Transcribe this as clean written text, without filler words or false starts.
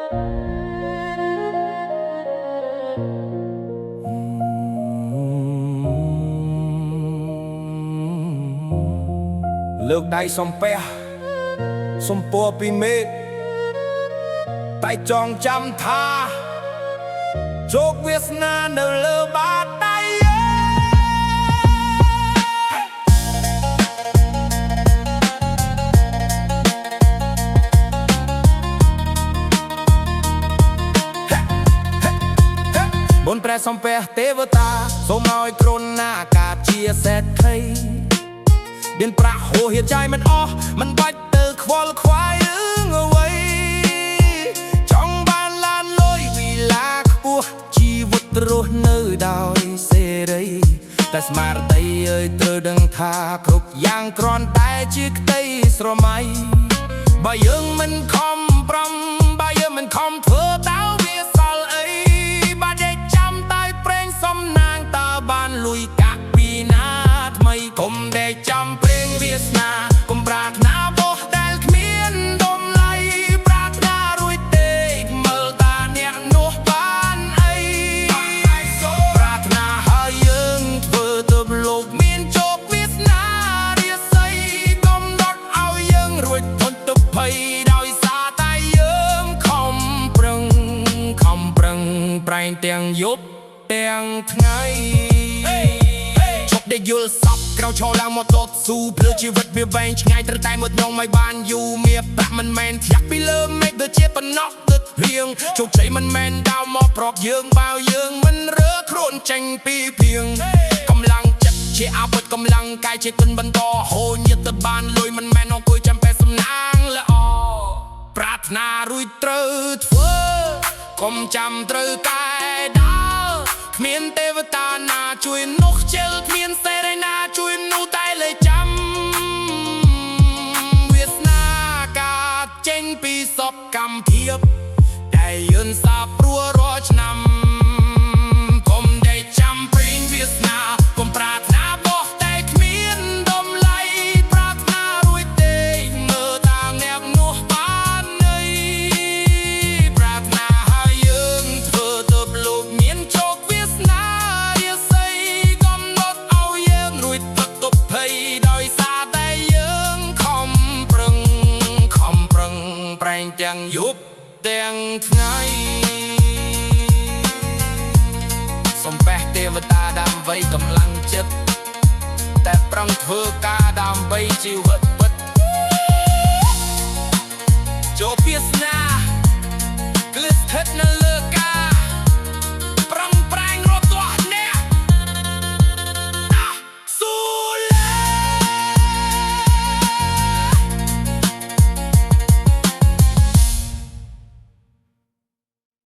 លើកដៃសំពះសំពរពីមេឃតែចងចាំថាជោគវាសនានៅលើបាតដៃបុណ្យព្រះសំពះទេវតាសូមឲ្យគ្រុនណាកាជាសេដ្ឋីមានប្រាក់ហូរហៀចាយមិនអស់មិនបាច់ទៅខ្វល់ខ្វាយរឿងអ្វីចង់បានឡានលុយវិឡាខ្ពស់ជីវិតរស់នៅដោយសេរីតែស្មារតីអើយត្រូវដឹងថាគ្រប់យ៉ាងគ្រាន់តែជាក្តីស្រមៃបើយើងមិនខំប្រំបើយើងមិនខំធ្វើតើវាសល់អីបើដេកចាំតែប្រេងសំណាងតើបានលុយកាក់ពីណាថ្មីកុំដេកចាំវាសនាកុំប្រាថ្នាបោះដែលគ្មានតម្លៃប្រាថ្នារួចទេមើលតាអ្នកនោះបានអីប្រាថ្នាហើយយើងធ្វើទៅលោកមានជោគវាសនារាសីកំណត់ឲ្យយើងរួចพ้นទុក្ខភ័យដោយសារតែយើងខំប្រឹងប្រែងទាំងយប់ទាំងថ្ងៃដែលយល់សពក្រោយឈរឡើងមកតតស៊ូភ្លឺជីវិតវាវែងឆ្ងាយត្រូវតែមួយដងមិនបានយូរមាសប្រាក់មិនមែនធ្លាក់ពីលើមេឃដូចជាប៉ុណ្ណោះទឹករៀងជោគជ័យមិនមែនដើរមកប្រកយើងបើយើងមិនរើខ្លួនចេញពីភៀងកម្លាំងចិត្តជាអាវុធកម្លាំងកាយជាគុណបន្តហូរញាតទៅបានលុយមិនមែនអង្គុយចាំពេលសំណាងល្អប្រាថ្នារួចត្រូវធ្វើកុំចាំត្រូវកែដើរគ្មានទេវតាណាជួយនោះជិលគ្មានសេរីណាជួយនោះតែលេចាំវាសនាការចេញពីសពកម្មភាពដែលយន់សាព្រោះរាល់ឆ្នាំកុំដេកចាំព្រៀងវាសនាកុំប្រាថ្នាបោះតែគ្មានតម្លៃប្រាថ្នារួចទេមើលតាអ្នកនោះបានន័យប្រាថ្នាហើយយើងធ្វើទៅលោកមានជោគវាសនារាសីកំណត់ឲ្យយើងរួចទឹកទុក្ខភ័យដោយសារតែយើងខំប្រឹងប្រែងទាំងយប់ទាំងថ្ងៃសំពះទេវតាដើម្បីកម្លាំងចិត្តតែប្រឹងធ្វើការដើម្បីជីវិត